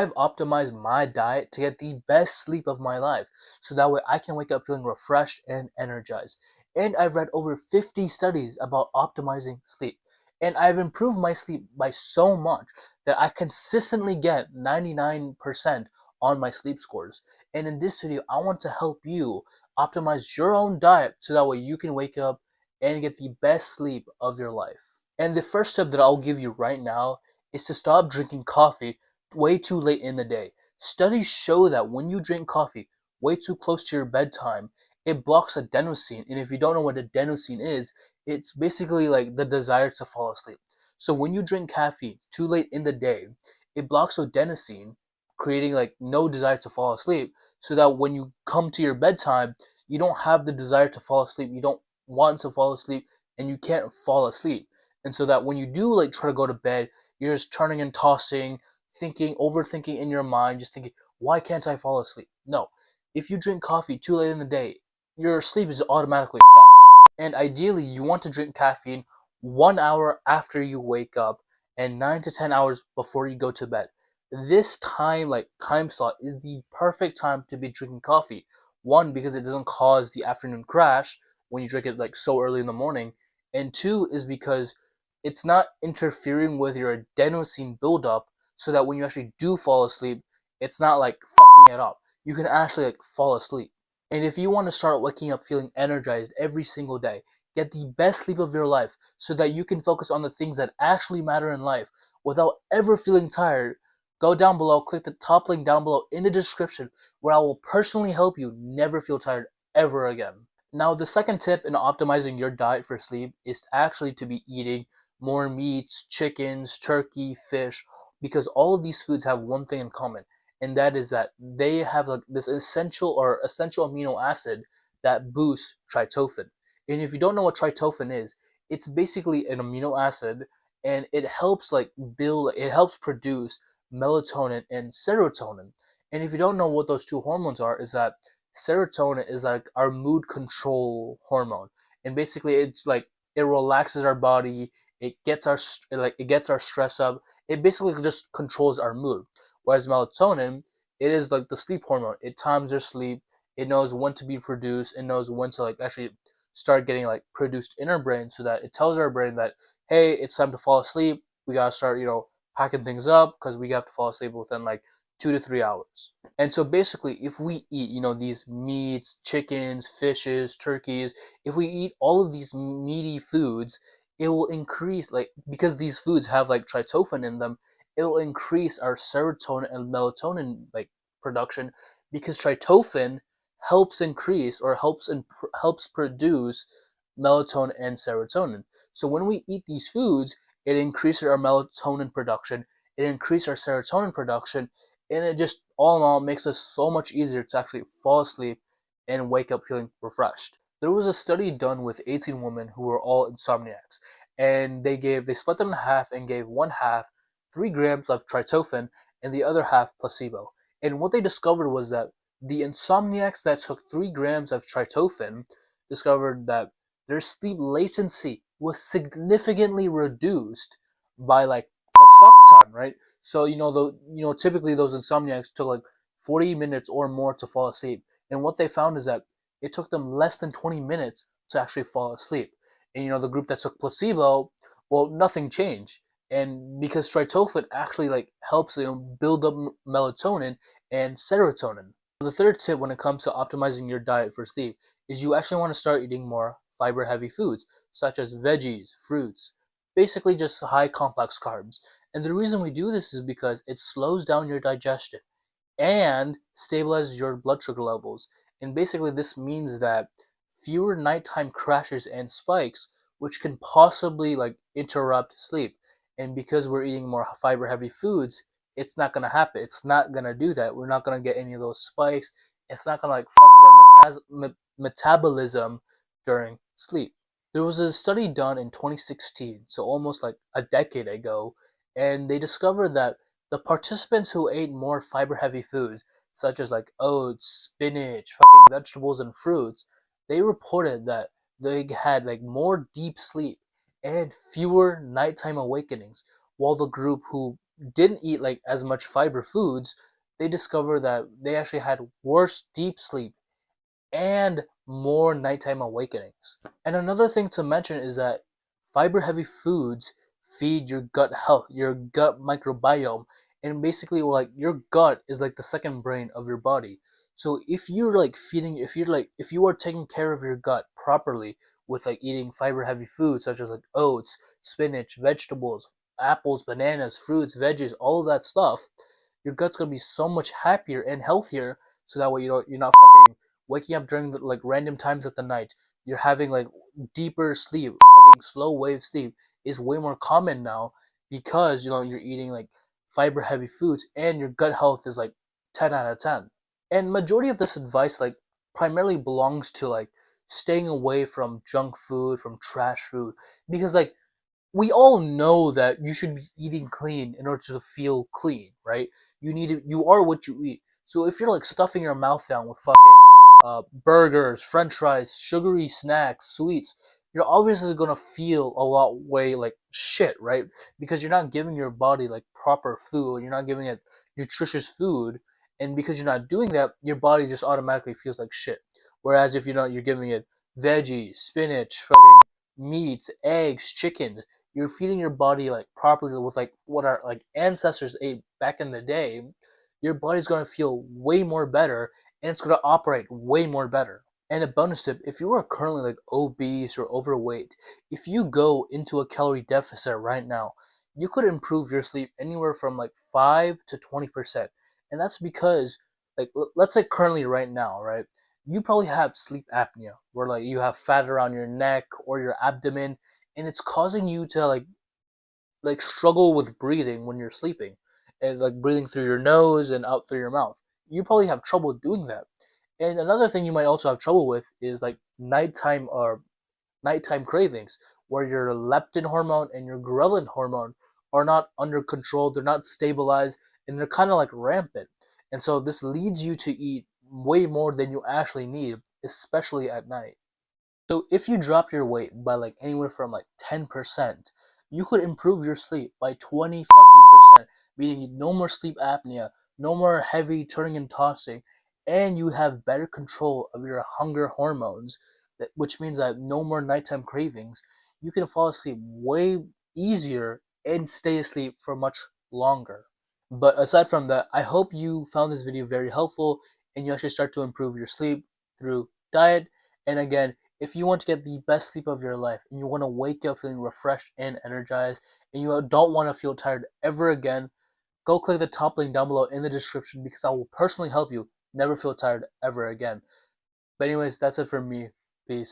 I've optimized my diet to get the best sleep of my life, so that way I can wake up feeling refreshed and energized. And I've read over 50 studies about optimizing sleep. And I've improved my sleep by so much that I consistently get 99% on my sleep scores. And in this video, I want to help you optimize your own diet so that way you can wake up and get the best sleep of your life. And the first tip that I'll give you right now is to stop drinking coffee way too late in the day. Studies show that when you drink coffee way too close to your bedtime, it blocks adenosine. And if you don't know what adenosine is, it's basically like the desire to fall asleep. So when you drink caffeine too late in the day, it blocks adenosine, creating like no desire to fall asleep, so that when you come to your bedtime, you don't have the desire to fall asleep. You don't want to fall asleep and you can't fall asleep. And so that when you do like try to go to bed, you're just turning and tossing, thinking, overthinking in your mind, just thinking, why can't I fall asleep? No. If you drink coffee too late in the day, your sleep is automatically fucked. And ideally, you want to drink caffeine 1 hour after you wake up and 9 to 10 hours before you go to bed. This time slot is the perfect time to be drinking coffee. One, because it doesn't cause the afternoon crash when you drink it like so early in the morning. And two is because it's not interfering with your adenosine buildup, so that when you actually do fall asleep, it's not like fucking it up. You can actually like fall asleep. And if you want to start waking up feeling energized every single day, get the best sleep of your life so that you can focus on the things that actually matter in life without ever feeling tired, go down below, click the top link down below in the description where I will personally help you never feel tired ever again. Now, the second tip in optimizing your diet for sleep is actually to be eating more meats, chickens, turkey, fish, because all of these foods have one thing in common, and that is that they have like this essential amino acid that boosts tryptophan. And if you don't know what tryptophan is, it's basically an amino acid, and it helps produce melatonin and serotonin. And if you don't know what those two hormones are, is that serotonin is like our mood control hormone, and basically it's like it relaxes our body, it gets our stress up. It basically just controls our mood. Whereas melatonin, it is like the sleep hormone. It times your sleep. It knows when to be produced. It knows when to like actually start getting like produced in our brain, so that it tells our brain that, hey, it's time to fall asleep. We gotta start packing things up because we have to fall asleep within like 2 to 3 hours. And so basically, if we eat, these meats, chickens, fishes, turkeys, if we eat all of these meaty foods, it will increase, like, because these foods have like tryptophan in them, it will increase our serotonin and melatonin like production, because tryptophan helps increase or helps produce melatonin and serotonin. So when we eat these foods, it increases our melatonin production, it increases our serotonin production, and it just all in all makes us so much easier to actually fall asleep and wake up feeling refreshed. There was a study done with 18 women who were all insomniacs, and they split them in half and gave one half 3 grams of tryptophan and the other half placebo. And what they discovered was that the insomniacs that took 3 grams of tryptophan discovered that their sleep latency was significantly reduced by like a fuck ton, right? So typically those insomniacs took like 40 minutes or more to fall asleep, and what they found is that it took them less than 20 minutes to actually fall asleep. And the group that took placebo, well, nothing changed, and because tryptophan actually like helps build up melatonin and serotonin. The third tip when it comes to optimizing your diet for sleep is you actually want to start eating more fiber heavy foods such as veggies, fruits, basically just high complex carbs. And the reason we do this is because it slows down your digestion and stabilizes your blood sugar levels. And basically, this means that fewer nighttime crashes and spikes, which can possibly like interrupt sleep. And because we're eating more fiber heavy foods, it's not gonna happen. It's not gonna do that. We're not gonna get any of those spikes. It's not gonna like fuck up our metabolism during sleep. There was a study done in 2016, so almost like a decade ago, and they discovered that the participants who ate more fiber-heavy foods, such as like oats, spinach, fucking vegetables, and fruits, they reported that they had like more deep sleep and fewer nighttime awakenings, while the group who didn't eat like as much fiber foods, they discovered that they actually had worse deep sleep and more nighttime awakenings. And another thing to mention is that fiber heavy foods feed your gut health, your gut microbiome, and basically like your gut is like the second brain of your body. So if you are taking care of your gut properly with like eating fiber heavy foods such as like oats, spinach, vegetables, apples, bananas, fruits, veggies, all of that stuff, your gut's gonna be so much happier and healthier. So that way you're not fucking waking up during like random times of the night. You're having like deeper sleep, fucking slow wave sleep is way more common now because you're eating like fiber heavy foods and your gut health is like 10 out of 10. And majority of this advice like primarily belongs to like staying away from junk food, from trash food, because like we all know that you should be eating clean in order to feel clean, right? You are what you eat. So if you're like stuffing your mouth down with fucking burgers, French fries, sugary snacks, sweets, you're obviously gonna feel a lot way like shit, right? Because you're not giving your body like proper food, you're not giving it nutritious food, and because you're not doing that, your body just automatically feels like shit. Whereas if you're giving it veggies, spinach, fucking meats, eggs, chicken, you're feeding your body like properly with like what our like ancestors ate back in the day, your body's gonna feel way more better and it's gonna operate way more better. And a bonus tip, if you are currently like obese or overweight, if you go into a calorie deficit right now, you could improve your sleep anywhere from like 5 to 20%. And that's because like let's say currently right now, right? You probably have sleep apnea where like you have fat around your neck or your abdomen and it's causing you to like struggle with breathing when you're sleeping and like breathing through your nose and out through your mouth. You probably have trouble doing that. And another thing you might also have trouble with is like nighttime cravings where your leptin hormone and your ghrelin hormone are not under control, they're not stabilized, and they're kind of like rampant. And so this leads you to eat way more than you actually need, especially at night. So if you drop your weight by like anywhere from like 10%, you could improve your sleep by 20 fucking percent, meaning no more sleep apnea, no more heavy turning and tossing, and you have better control of your hunger hormones, which means that no more nighttime cravings. You can fall asleep way easier and stay asleep for much longer. But aside from that, I hope you found this video very helpful and you actually start to improve your sleep through diet. And again, if you want to get the best sleep of your life and you want to wake up feeling refreshed and energized and you don't want to feel tired ever again, go click the top link down below in the description because I will personally help you never feel tired ever again. But anyways, that's it for me. Peace.